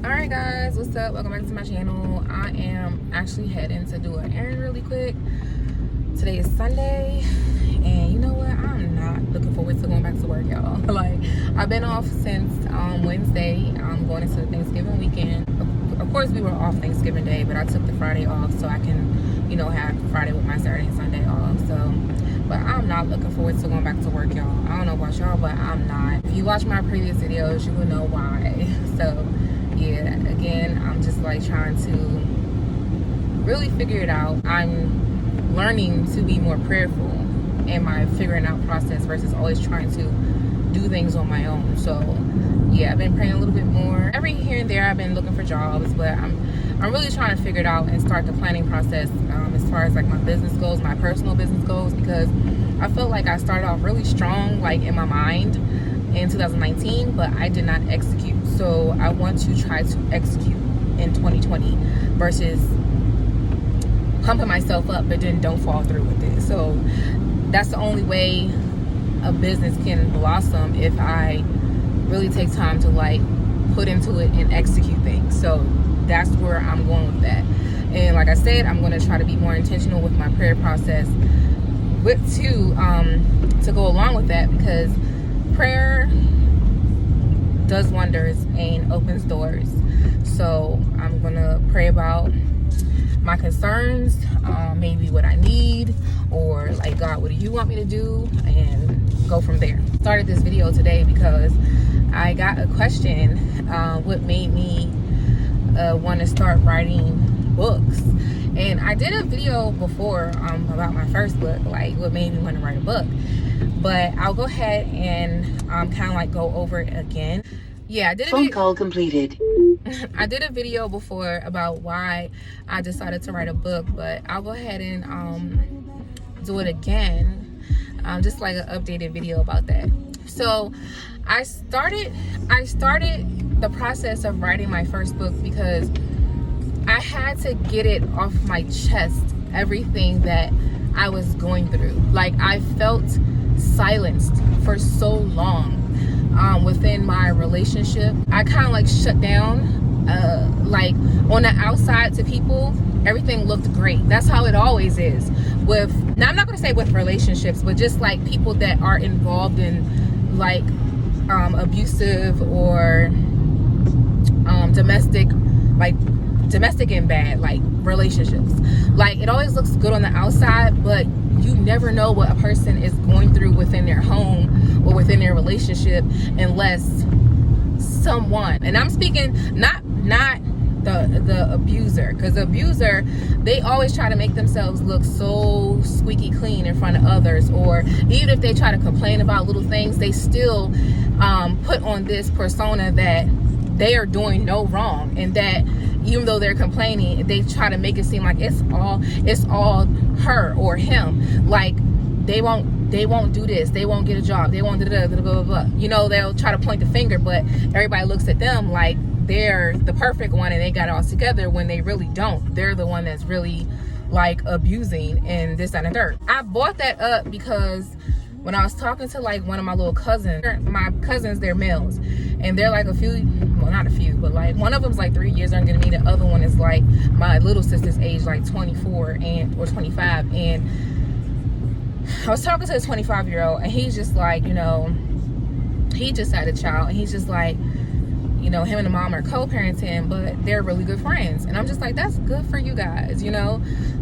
Alright guys, what's up? Welcome back to my channel. I am actually heading to do an errand really quick. Today is Sunday, and you know what? I'm not looking forward to going back to work, y'all. Like, I've been off since Wednesday. I'm going into the Thanksgiving weekend. Of course, we were off Thanksgiving Day, but I took the Friday off so I can, you know, have Friday with my Saturday and Sunday off. So, but I'm not looking forward to going back to work, y'all. I don't know about y'all, but I'm not. If you watch my previous videos, you will know why. So, yeah, again, I'm just like trying to really figure it out. I'm learning to be more prayerful in my figuring out process versus always trying to do things on my own. So yeah, I've been praying a little bit more. Every here and there I've been looking for jobs, but I'm really trying to figure it out and start the planning process as far as like my business goals, my personal business goals, because I felt like I started off really strong like in my mind in 2019, but I did not execute. So I want to try to execute in 2020 versus pumping myself up but then don't fall through with it. So that's the only way a business can blossom, if I really take time to like put into it and execute things. So that's where I'm going with that. And like I said, I'm going to try to be more intentional with my prayer process to go along with that, because prayer does wonders and opens doors. So I'm gonna pray about my concerns, maybe what I need, or like, God, what do you want me to do, and go from there. Started this video today because I got a question, what made me want to start writing books. And I did a video before about my first book, like what made me want to write a book, but I'll go ahead and kind of like go over it again. Yeah, I did phone call completed. I did a video before about why I decided to write a book, but I'll go ahead and do it again, just like an updated video about that. So I started the process of writing my first book because I had to get it off my chest, everything that I was going through. Like, I felt silenced for so long within my relationship. I kind of like shut down, like on the outside to people, everything looked great. That's how it always is with, now I'm not going to say with relationships, but just like people that are involved in like abusive or domestic and bad like relationships. Like, it always looks good on the outside, but you never know what a person is going through within their home or within their relationship unless someone, and I'm speaking not the abuser, because the abuser, they always try to make themselves look so squeaky clean in front of others, or even if they try to complain about little things, they still put on this persona that they are doing no wrong, and that even though they're complaining, they try to make it seem like it's all her or him. Like, they won't do this, they won't get a job, they won't blah, blah, blah, blah. You know, they'll try to point the finger, but everybody looks at them like they're the perfect one and they got it all together, when they really don't. They're the one that's really like abusing and this, that, and the third. I brought that up because when I was talking to like one of my little cousins, they're males, and they're like a few, well, not a few, but like one of them's like 3 years younger than me. The other one is like my little sister's age, like 24 or 25. And I was talking to a 25-year-old, and he's just like, you know, he just had a child, and he's just like, you know, him and the mom are co-parenting, but they're really good friends. And I'm just like, that's good for you guys, you know.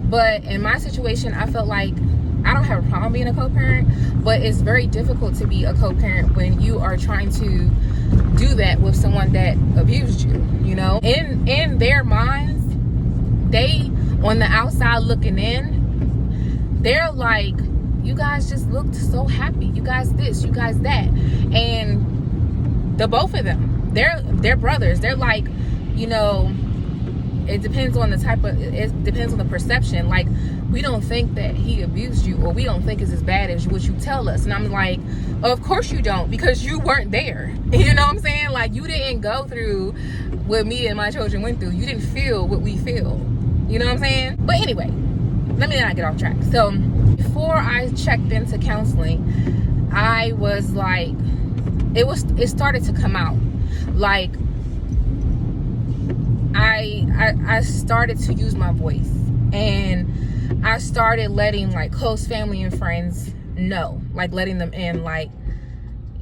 But in my situation, I felt like I don't have a problem being a co-parent, but it's very difficult to be a co-parent when you are trying to do that with someone that abused you, you know. In their minds, they, on the outside looking in, they're like, you guys just looked so happy, you guys this, you guys that. And the both of them, they're brothers. They're like, you know, it depends on the perception. Like, we don't think that he abused you, or we don't think it's as bad as what you tell us. And I'm like, of course you don't, because you weren't there. You know what I'm saying? Like, you didn't go through what me and my children went through. You didn't feel what we feel. You know what I'm saying? But anyway, let me not get off track. So before I checked into counseling, I was like, it started to come out. Like, I started to use my voice, and I started letting like close family and friends know, like letting them in. Like,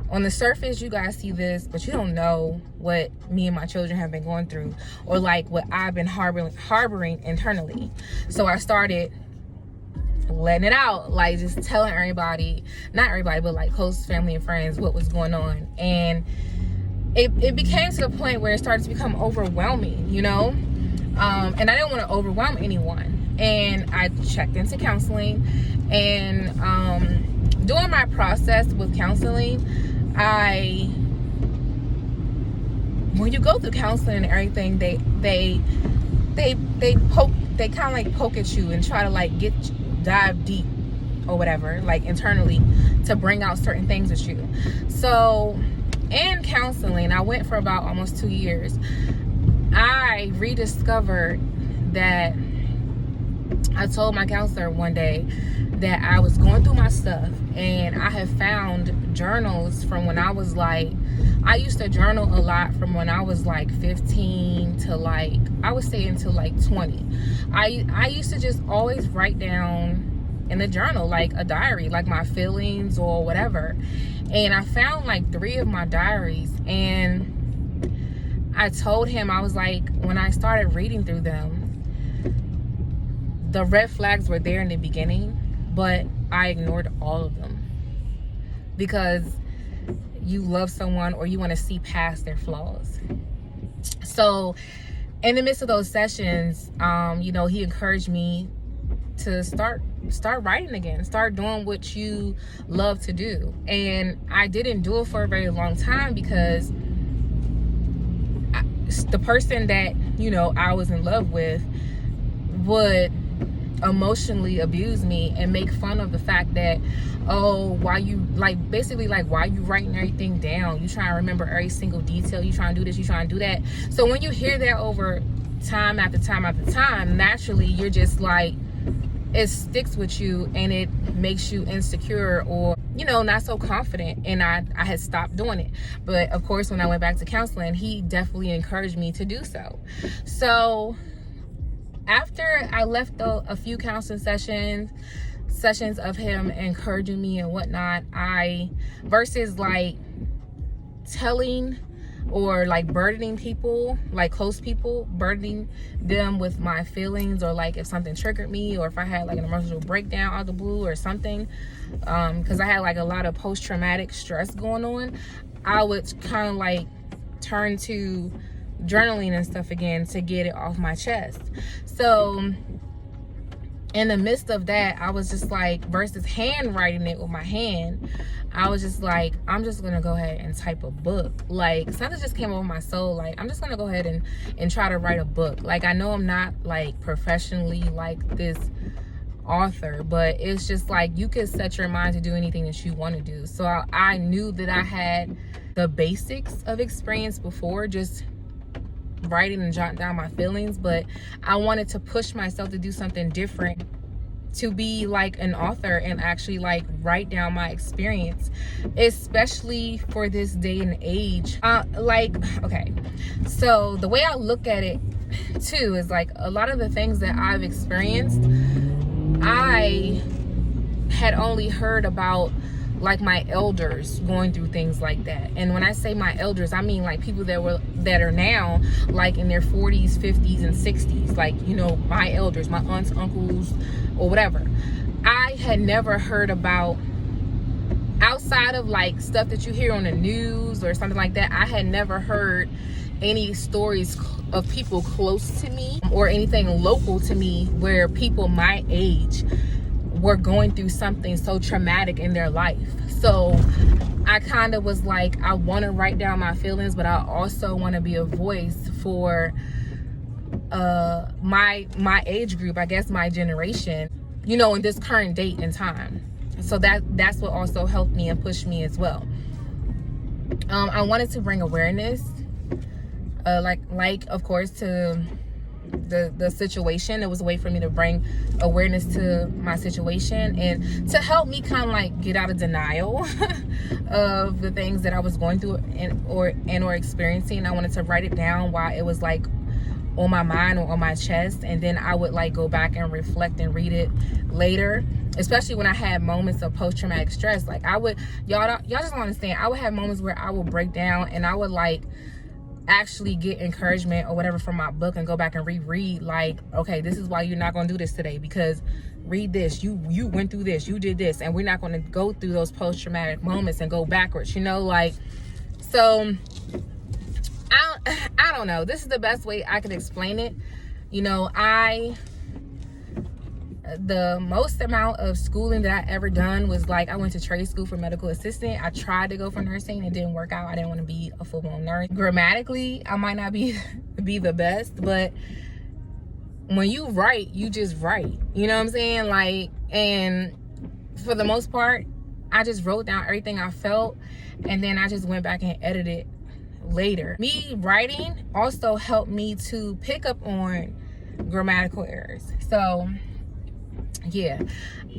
on the surface, you guys see this, but you don't know what me and my children have been going through, or like what I've been harboring internally. So I started letting it out, like just telling everybody, not everybody, but like close family and friends, what was going on. And it became to the point where it started to become overwhelming, you know? And I didn't want to overwhelm anyone. And I checked into counseling, and during my process with counseling, when you go through counseling and everything, they kind of like poke at you and try to like dive deep or whatever, like internally, to bring out certain things with you. So in counseling, I went for about almost 2 years. I rediscovered that I told my counselor one day that I was going through my stuff, and I have found journals from when I was like, I used to journal a lot from when I was like 15 to like, I would say until like 20. I used to just always write down in a journal, like a diary, like my feelings or whatever. And I found like 3 of my diaries, and I told him, I was like, when I started reading through them, the red flags were there in the beginning, but I ignored all of them because you love someone or you want to see past their flaws. So in the midst of those sessions, you know, he encouraged me to start writing again, start doing what you love to do. And I didn't do it for a very long time because the person that, you know, I was in love with would emotionally abuse me and make fun of the fact that, oh, why you like, basically like, why you writing everything down, you trying to remember every single detail, you trying to do this, you trying to do that. So when you hear that over time after time after time, naturally you're just like, it sticks with you and it makes you insecure or, you know, not so confident. And I had stopped doing it. But of course, when I went back to counseling, he definitely encouraged me to do so. So after I left a few counseling sessions of him encouraging me and whatnot, versus like telling or like burdening people, like close people, burdening them with my feelings, or like if something triggered me, or if I had like an emotional breakdown out of the blue or something, because I had like a lot of post-traumatic stress going on, I would kind of like turn to journaling and stuff again to get it off my chest. So in the midst of that, I was just like, versus handwriting it with my hand, I was just like, I'm just gonna go ahead and type a book. Like, something just came over my soul, like I'm just gonna go ahead and try to write a book. Like, I know I'm not like professionally like this author, but it's just like, you could set your mind to do anything that you want to do. So I knew that I had the basics of experience before, just writing and jotting down my feelings, but I wanted to push myself to do something different, to be like an author and actually like write down my experience, especially for this day and age. Okay, so the way I look at it too is like, a lot of the things that I've experienced, I had only heard about like my elders going through things like that. And when I say my elders, I mean like people that are now like in their 40s, 50s, and 60s, like, you know, my elders, my aunts, uncles, or whatever. I had never heard about, outside of like stuff that you hear on the news or something like that, I had never heard any stories of people close to me or anything local to me where people my age were going through something so traumatic in their life. So I kind of was like, I want to write down my feelings, but I also want to be a voice for my age group, I guess my generation, you know, in this current date and time. So that's what also helped me and pushed me as well. I wanted to bring awareness, like of course, to the situation. It was a way for me to bring awareness to my situation and to help me kind of like get out of denial of the things that I was going through or experiencing. I wanted to write it down while it was like on my mind or on my chest, and then I would like go back and reflect and read it later, especially when I had moments of post-traumatic stress. Like I would, y'all just don't understand, I would have moments where I would break down and I would like actually get encouragement or whatever from my book and go back and reread, like, okay, this is why you're not going to do this today, because read this, you went through this, you did this, and we're not going to go through those post-traumatic moments and go backwards, you know, like. So I don't know, this is the best way I could explain it. You know, the most amount of schooling that I ever done was like, I went to trade school for medical assistant. I tried to go for nursing, it didn't work out. I didn't want to be a full-blown nurse. Grammatically, I might not be the best, but when you write, you just write, you know what I'm saying? Like, and for the most part, I just wrote down everything I felt, and then I just went back and edited later. Me writing also helped me to pick up on grammatical errors. So yeah,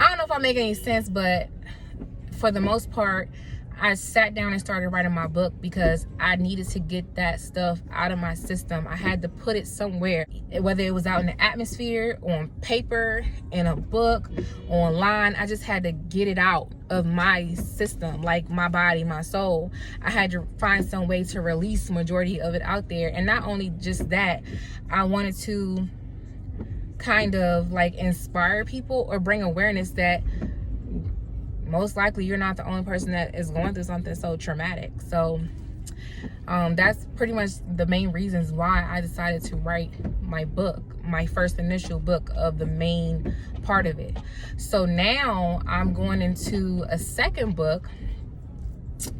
I don't know if I make any sense, but for the most part, I sat down and started writing my book because I needed to get that stuff out of my system. I had to put it somewhere, whether it was out in the atmosphere, on paper, in a book, online. I just had to get it out of my system, like my body, my soul. I had to find some way to release majority of it out there. And not only just that, I wanted to kind of like inspire people or bring awareness that most likely you're not the only person that is going through something so traumatic. So that's pretty much the main reasons why I decided to write my book, my first initial book of the main part of it. So now I'm going into a second book,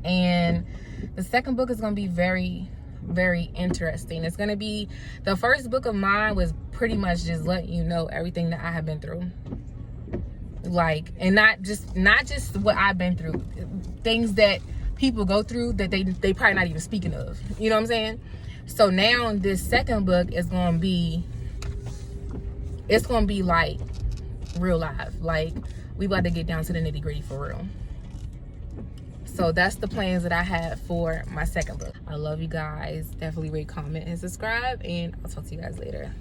and the second book is going to be very, very interesting. It's going to be, the first book of mine was pretty much just letting you know everything that I have been through, like, and not just what I've been through, things that people go through that they probably not even speaking of, you know what I'm saying? So now this second book is going to be, it's going to be like real life, like we about to get down to the nitty-gritty for real. So that's the plans that I have for my second book. I love you guys. Definitely rate, comment, and subscribe, and I'll talk to you guys later.